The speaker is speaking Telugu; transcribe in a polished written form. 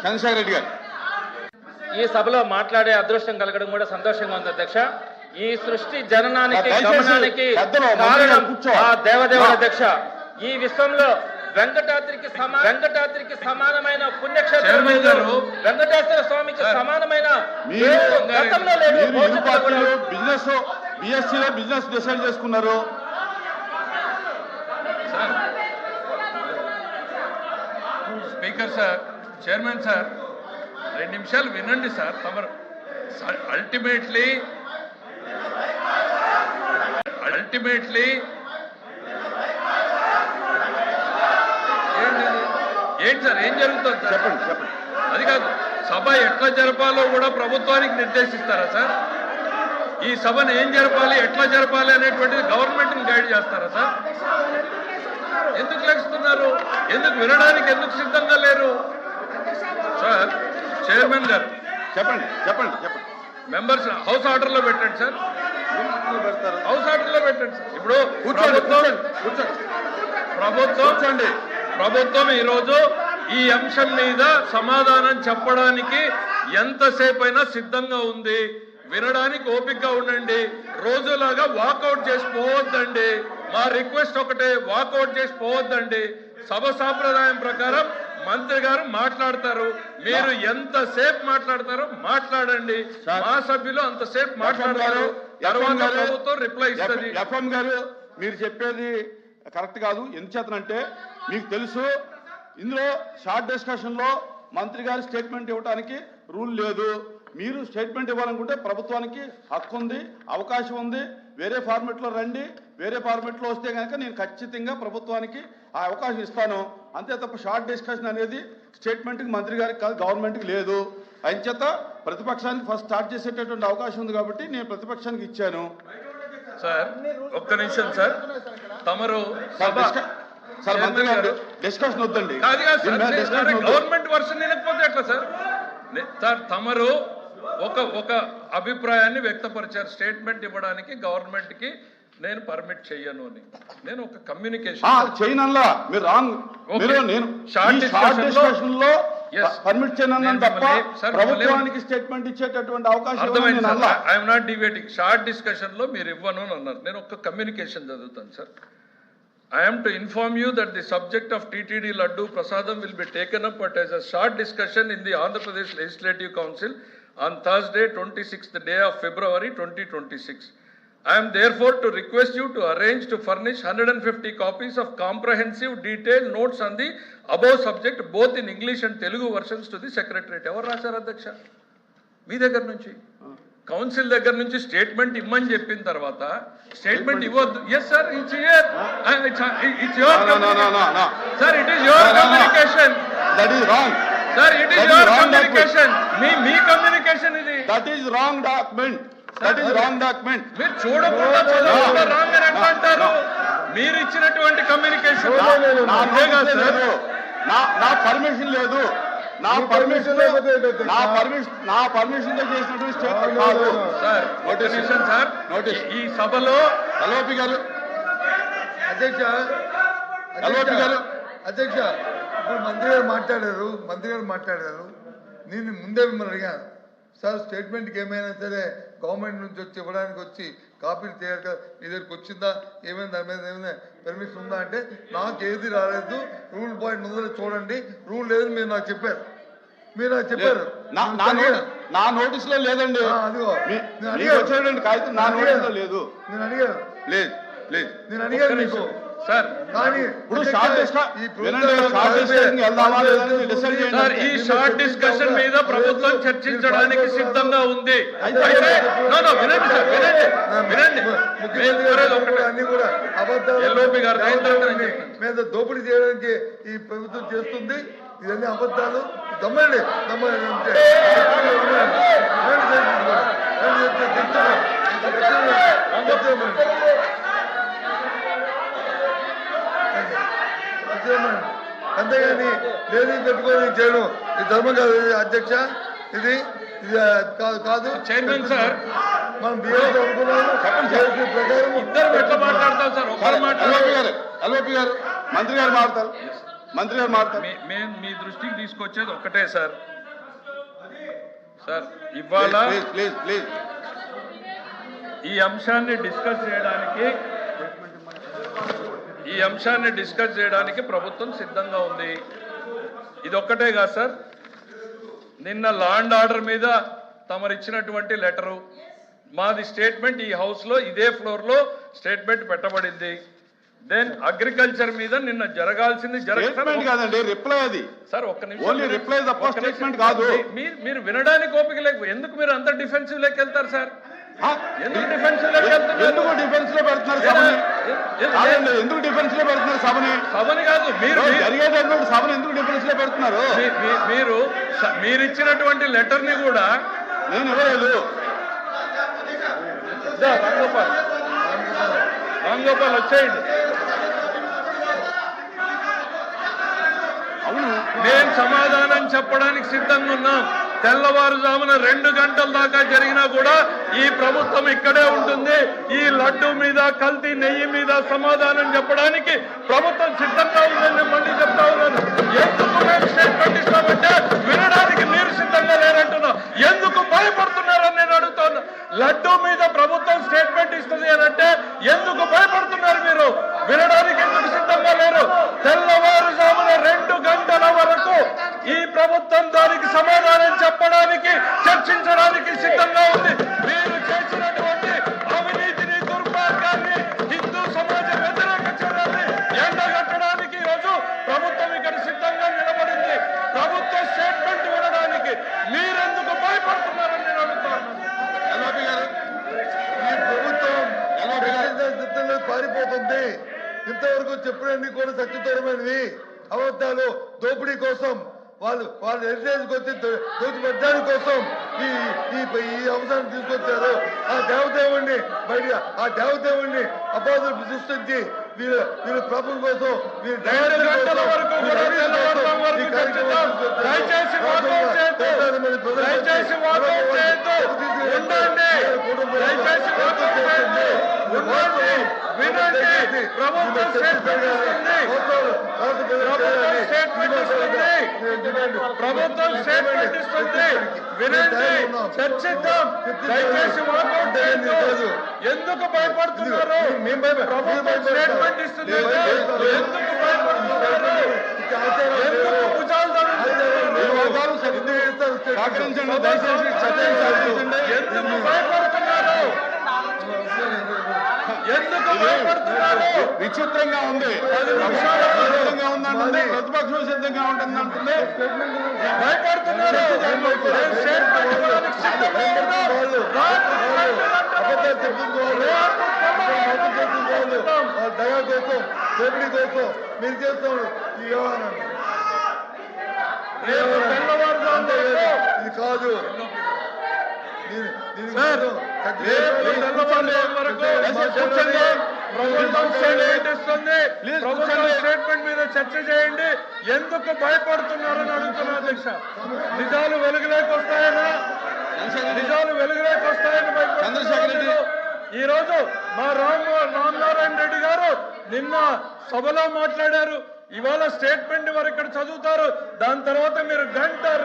చంద్రశేఖర్ రెడ్డి గారు. ఈ సభలో మాట్లాడే అదృష్టం కలగడం కూడా సంతోషంగా ఉంది అధ్యక్ష. ఈ సృష్టి జననానికి గమనానికి కారణం ఆ దేవదేవుల అధ్యక్ష. ఈ విశ్వంలో వెంకటాద్రికి సమానమైన పుణ్యక్షేత్రం, వెంకటేశ్వర స్వామికి సమానమైన బిజినెస్ డిసైడ్ చేసుకున్నారు. స్పీకర్ సార్, చైర్మన్ సార్, 2 నిమిషాలు వినండి సార్. తమరు అల్టిమేట్లీ ఏంటి సార్, ఏం జరుగుతుంది సార్? చెప్పండి చెప్పండి. అది కాదు, సభ ఎట్లా జరపాలో కూడా ప్రభుత్వానికి నిర్దేశిస్తారా సార్? ఈ సభను ఏం జరపాలి, ఎట్లా జరపాలి అనేటువంటిది గవర్నమెంట్ని గైడ్ చేస్తారా సార్? ఎందుకు లెక్కిస్తున్నారు? ఎందుకు వినడానికి ఎందుకు సిద్ధంగా లేరు సార్? చైర్మన్ గారు చెప్పండి చెప్పండి చెప్పండి. మెంబర్స్ హౌస్ ఆర్డర్ లో పెట్టండి సార్, హౌస్ ఆర్డర్ లో పెట్టండి సార్. ఇప్పుడు ప్రభుత్వం ఈరోజు ఈ అంశం మీద సమాధానం చెప్పడానికి ఎంతసేపు అయినా సిద్ధంగా ఉంది. వినడానికి ఓపికగా ఉండండి. రోజులాగా వాకౌట్ చేసి పోవద్దండి. మా రిక్వెస్ట్ ఒకటే, వాకౌట్ చేసి పోవద్దండి. సభ సాంప్రదాయం ప్రకారం మంత్రి గారు మాట్లాడతారు. మీరు ఎంతసేపు మాట్లాడతారో మాట్లాడండి. మా సభ్యులు అంతసేపు మాట్లాడతారు. తర్వాత ప్రభుత్వం రిప్లై ఇస్తుంది. ఎఫ్ఎం గారు, మీరు చెప్పేది కరెక్ట్ కాదు. ఎందుచేతనంటే మీకు తెలుసు, ఇందులో షార్ట్ డిస్కషన్ లో మంత్రి గారి స్టేట్మెంట్ ఇవ్వడానికి రూల్ లేదు. మీరు స్టేట్మెంట్ ఇవ్వాలనుకుంటే ప్రభుత్వానికి హక్కు ఉంది, అవకాశం ఉంది. వేరే ఫార్మెట్లో రండి. వేరే ఫార్మెట్లో వస్తే కనుక నేను ఖచ్చితంగా ప్రభుత్వానికి ఆ అవకాశం ఇస్తాను. అంతే తప్ప షార్ట్ డిస్కషన్ అనేది స్టేట్మెంట్కి మంత్రి గారికి కాదు, గవర్నమెంట్కి లేదు. అంచేత ప్రతిపక్షానికి ఫస్ట్ స్టార్ట్ చేసేటటువంటి అవకాశం ఉంది కాబట్టి నేను ప్రతిపక్షానికి ఇచ్చాను. సార్ ఒక్క నిమిషం సార్, తమరు సార్ మంత్రి గారు డిస్కషన్ వద్దండి. గవర్నమెంట్ వర్షన్ వినకపోతే ఎట్లా సార్? సార్ తమరు ఒక అభిప్రాయాన్ని వ్యక్తపరిచారు, స్టేట్మెంట్ ఇవ్వడానికి గవర్నమెంట్ కి నేను పర్మిట్ చెయ్యను అని. నేను ఒక కమ్యూనికేషన్ చేయనల్లా మీరు రాంగ్. నేను షార్ట్ డిస్కషన్ లో పర్మిట్ చేయను తప్ప ప్రభుత్వానికి స్టేట్మెంట్ ఇచ్చేటటువంటి అవకాశం అర్థమైంది sir. I'm not debating. Short discussion లో మీరు ఇవ్వను అని అన్నారు. నేను ఒక కమ్యూనికేషన్ చదువుతాను sir. I am to inform you that the subject of TTD Laddu Prasadam will be taken up as a short discussion in the Andhra Pradesh Legislative Council on Thursday, 26th day of February 2026. I am therefore to request you to arrange to furnish 150 copies of comprehensive detailed notes on the above subject both in English and Telugu versions to the Secretariat. Evaru rasaru Adhyaksha? మీ దగ్గర నుంచి, కౌన్సిల్ దగ్గర నుంచి స్టేట్మెంట్ ఇమ్మని చెప్పిన తర్వాత స్టేట్మెంట్ ఇవ్వద్దు. Yes sir, it's your sir, it is your communication. That is wrong sir, it is your communication. మీ కమ్యూనికేషన్ ఇది. That is wrong document. That is wrong document. మీరు చూడకుండా చదవకుండా రాంగ్ అని ఎట్లా అంటారు? మీరు ఇచ్చినటువంటి కమ్యూనికేషన్ నా పర్మిషన్ లేదు. నా పర్మిషన్ తో చేసినటువంటి స్టేట్మెంట్ కాదు సార్. Notification sir. ఈ సభలో ఎల్ఓపి గారు, అధ్యక్ష ఇప్పుడు మంత్రి గారు మాట్లాడారు. నేను ముందే మిమ్మల్ని అడిగాను సార్, స్టేట్మెంట్కి ఏమైనా సరే గవర్నమెంట్ నుంచి వచ్చి ఇవ్వడానికి వచ్చి కాపీలు తయారు కదా, మీ దగ్గరికి వచ్చిందా, ఏమైనా దాని మీద ఏమైనా పర్మిషన్ ఉందా అంటే నాకు ఏది రాలేదు, రూల్ పాయింట్ ముందర చూడండి, రూల్ లేదని మీరు నాకు చెప్పారు. నా నోటీస్ లో లేదండి. అదిగో వచ్చేటండి కాగితం నా నోటీస్ లో లేదు. నేను అడిగాను మీకు సార్. కానీ ఇప్పుడు షార్ట్ ఈ షార్ట్ డిస్కషన్ మీద ప్రభుత్వం చర్చించడానికి సిద్ధంగా ఉంది. అన్ని కూడా అబద్ధాలు మీద దోపిడీ చేయడానికి ఈ ప్రభుత్వం చేస్తుంది. ఇవన్నీ అబద్ధాలు. దమ్మండి అంటే అంతేగాని లేని పెట్టుకొని చేయడం ఇది ధర్మం కాదు అధ్యక్ష. ఇది కాదు. చైర్మన్ సార్, మనం బిఎస్ అనుకున్నాము ప్రకారం ఇద్దరు ఎట్లా మాట్లాడతాం సార్? ఒకరు ఎల్ఓపి గారు మంత్రి గారు మాట్లాడతారు. మంత్రి గారు మాట్లాడతారు. మేము మీ దృష్టికి తీసుకొచ్చేది ఒక్కటే సార్. సార్ ఇవాళ ప్లీజ్ ప్లీజ్ ఈ అంశాన్ని డిస్కస్ చేయడానికి ప్రభుత్వం సిద్ధంగా ఉంది. ఇది ఒక్కటే కాదు సార్, నిన్న లా అండ్ ఆర్డర్ మీద తమరిచ్చినటువంటి లెటరు, మాది స్టేట్మెంట్ ఈ హౌస్ లో ఇదే ఫ్లోర్ లో స్టేట్మెంట్ పెట్టబడింది. దెన్ అగ్రికల్చర్ మీద నిన్న జరగాల్సింది స్టేట్మెంట్ కాదండి, రిప్లై అది సార్. ఒక్క నిమిషం, ఓన్లీ రిప్లై తప్ప స్టేట్మెంట్ కాదు. మీరు వినడానికి ఓపిక లేక ఎందుకు మీరు అంత డిఫెన్సివ్ లెక్క వెళ్తారు సార్? ఎందుకు డిఫెన్సివ్ లెక్క వెళ్తున్నారు? ఎందుకు డిఫెన్స్ లో పెడుతున్నారు సభని? కాదండి, ఎందుకు డిఫెన్స్ లో పెడుతున్నారు సభని? సభని కాదు, మీరు జరిగేటటువంటి సభని ఎందుకు డిఫెన్స్ లో పెడుతున్నారు? మీరు ఇచ్చినటువంటి లెటర్ ని కూడా నేను ఇవ్వలేదు. రాంగోపాల్ వచ్చేయండి. మేము సమాధానం చెప్పడానికి సిద్ధంగా ఉన్నాం. తెల్లవారుజామున 2 గంటల దాకా జరిగినా కూడా ఈ ప్రభుత్వం ఇక్కడే ఉంటుంది. ఈ లడ్డు మీద, కల్తీ నెయ్యి మీద సమాధానం చెప్పడానికి ప్రభుత్వం సిద్ధంగా ఉందని మళ్ళీ చెప్తా ఉన్నాను. ఎందుకు మేము స్టేట్మెంట్ ఇస్తామంటే వినడానికి మీరు సిద్ధంగా లేరంటున్నా. ఎందుకు భయపడుతున్నారని నేను అడుగుతాను. లడ్డు మీద ప్రభుత్వం స్టేట్మెంట్ ఇస్తుంది అని అంటే ఎందుకు భయపడుతున్నారు మీరు? వినడానికి ఎందుకు సిద్ధంగా లేరు? తెల్లవారుజామున 2 గంటల వరకు ఈ ప్రభుత్వం దానికి సమాధానం చెప్పడానికి, చర్చించడానికి సిద్ధంగా ఉంది. మీరు చేసినటువంటి అవినీతిని, దుర్మార్గాన్ని, హిందూ సమాజ వ్యతిరేక చర్యల్ని ఎండగట్టడానికి ఈరోజు ప్రభుత్వం ఇక్కడ సిద్ధంగా నిలబడింది. ప్రభుత్వ స్టేట్మెంట్ వినడానికి మీరెందుకు భయపడుతున్నారని నేను అడుగుతాను. ఈ ప్రభుత్వం సిద్ధంగా పారిపోతుంది. ఇంతవరకు చెప్పినన్ని కూడా సత్యతరమైనవి అబద్ధాలు, దోపిడీ కోసం, వాళ్ళు హెరిటేజ్ వచ్చి దోచిపెట్టడానికి కోసం ఈ అంశాన్ని తీసుకొచ్చారు. ఆ దేవదేవుణ్ణి అబాధులు సృష్టించి వీళ్ళు ప్రభుత్వం కోసం, వీళ్ళు 2 గంటల వరకు కూడా తెల్లవారుజాము వరకు చర్చిద్దాం. దయచేసి వాకౌట్ చేయొద్దు. దయచేసి వాకౌట్ చేయొద్దు. ఉండండి. దయచేసి వాకౌట్ చేయొద్దు. ఉండండి. వినండి. ప్రభుత్వం స్టేట్మెంట్ ఇస్తుంది. ప్రభుత్వం స్టేట్మెంట్ ఇస్తుంది. వినండి. చర్చిద్దాం. దయచేసి వాకౌట్ చేయొద్దు. ఎందుకు భయపడుతున్నారు? ప్రభుత్వం స్టేట్మెంట్ ఇస్తుంది. ఎందుకు భయపడుతున్నారు? ఎందుకు భుజాలు సహకరించండి, దయచేసి చర్చించండి. ఎందుకు భయపడుతున్నారు? ఎందుకు భయపడుతున్నారు? విచిత్రంగా ఉంది. సిద్ధంగా ఉందంటుంది, ప్రతిపక్షం సిద్ధంగా ఉంటుంది అంటుంది. భయపడుతున్నారు. దయా కోసం, దోపిడీ కోసం మీరు చేస్తున్నారు ఈ వ్యవహారాన్ని. ఇది కాదు. స్టేట్మెంట్ మీద చర్చ చేయండి. ఎందుకు భయపడుతున్నారని అడుగుతున్నా అధ్యక్ష. నిజాలు వెలుగులోకి వస్తాయనా? నిజాలు వెలుగులోకి వస్తాయని భయపడుతున్నారు. ఈ రోజు మా రామనారాయణ రెడ్డి గారు నిన్న సభలో మాట్లాడారు. ఇవాళ స్టేట్మెంట్ వారు ఇక్కడ చదువుతారు. దాని తర్వాత మీరు 1-2 గంటలు